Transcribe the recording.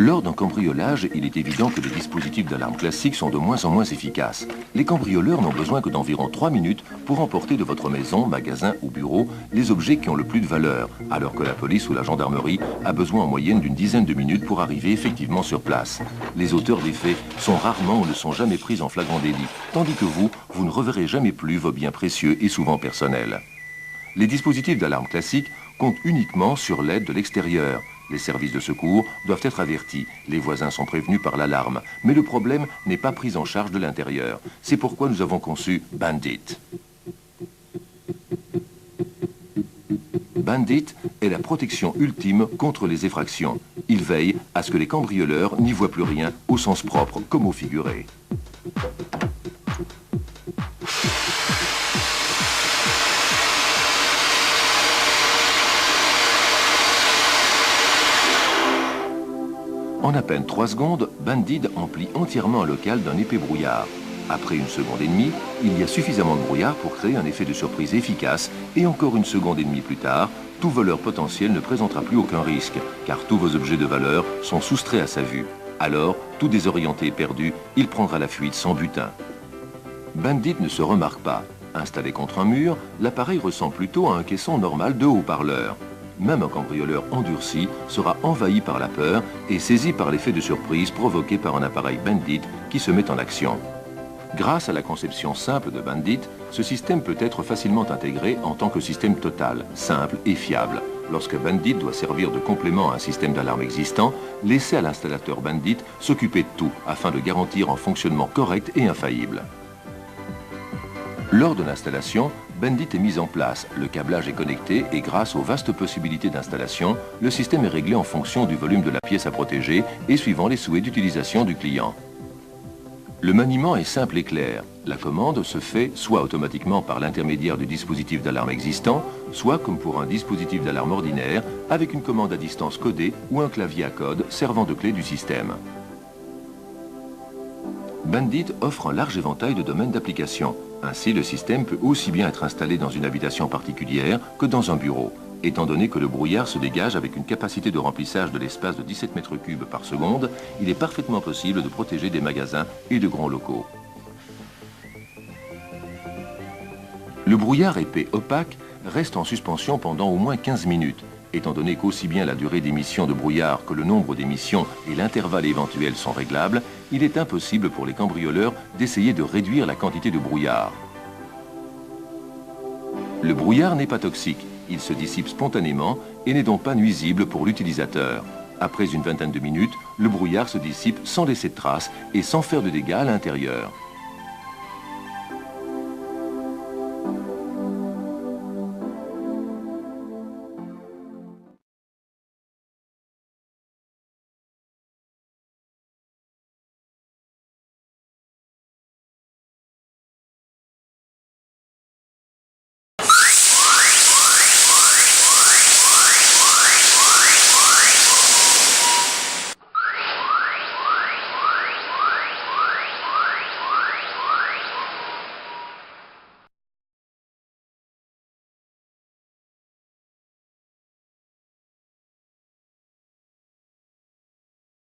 Lors d'un cambriolage, il est évident que les dispositifs d'alarme classiques sont de moins en moins efficaces. Les cambrioleurs n'ont besoin que d'environ 3 minutes pour emporter de votre maison, magasin ou bureau les objets qui ont le plus de valeur, alors que la police ou la gendarmerie a besoin en moyenne d'une dizaine de minutes pour arriver effectivement sur place. Les auteurs des faits sont rarement ou ne sont jamais pris en flagrant délit, tandis que vous ne reverrez jamais plus vos biens précieux et souvent personnels. Les dispositifs d'alarme classiques comptent uniquement sur l'aide de l'extérieur. Les services de secours doivent être avertis, les voisins sont prévenus par l'alarme, mais le problème n'est pas pris en charge de l'intérieur. C'est pourquoi nous avons conçu Bandit. Bandit est la protection ultime contre les effractions. Il veille à ce que les cambrioleurs n'y voient plus rien au sens propre comme au figuré. En à peine 3 secondes, Bandit emplit entièrement un local d'un épais brouillard. Après 1 seconde et demie, il y a suffisamment de brouillard pour créer un effet de surprise efficace et encore 1 seconde et demie plus tard, tout voleur potentiel ne présentera plus aucun risque car tous vos objets de valeur sont soustraits à sa vue. Alors, tout désorienté et perdu, il prendra la fuite sans butin. Bandit ne se remarque pas. Installé contre un mur, l'appareil ressemble plutôt à un caisson normal de haut-parleur. Même un cambrioleur endurci sera envahi par la peur et saisi par l'effet de surprise provoqué par un appareil Bandit qui se met en action. Grâce à la conception simple de Bandit, ce système peut être facilement intégré en tant que système total, simple et fiable. Lorsque Bandit doit servir de complément à un système d'alarme existant, laissez à l'installateur Bandit s'occuper de tout afin de garantir un fonctionnement correct et infaillible. Lors de l'installation, Bandit est mis en place, le câblage est connecté et grâce aux vastes possibilités d'installation, le système est réglé en fonction du volume de la pièce à protéger et suivant les souhaits d'utilisation du client. Le maniement est simple et clair. La commande se fait soit automatiquement par l'intermédiaire du dispositif d'alarme existant, soit comme pour un dispositif d'alarme ordinaire, avec une commande à distance codée ou un clavier à code servant de clé du système. Bandit offre un large éventail de domaines d'application. Ainsi, le système peut aussi bien être installé dans une habitation particulière que dans un bureau, étant donné que le brouillard se dégage avec une capacité de remplissage de l'espace de 17 mètres cubes par seconde, il est parfaitement possible de protéger des magasins et de grands locaux. Le brouillard épais opaque reste en suspension pendant au moins 15 minutes. Étant donné qu'aussi bien la durée d'émission de brouillard que le nombre d'émissions et l'intervalle éventuel sont réglables, il est impossible pour les cambrioleurs d'essayer de réduire la quantité de brouillard. Le brouillard n'est pas toxique, il se dissipe spontanément et n'est donc pas nuisible pour l'utilisateur. Après une vingtaine de minutes, le brouillard se dissipe sans laisser de traces et sans faire de dégâts à l'intérieur.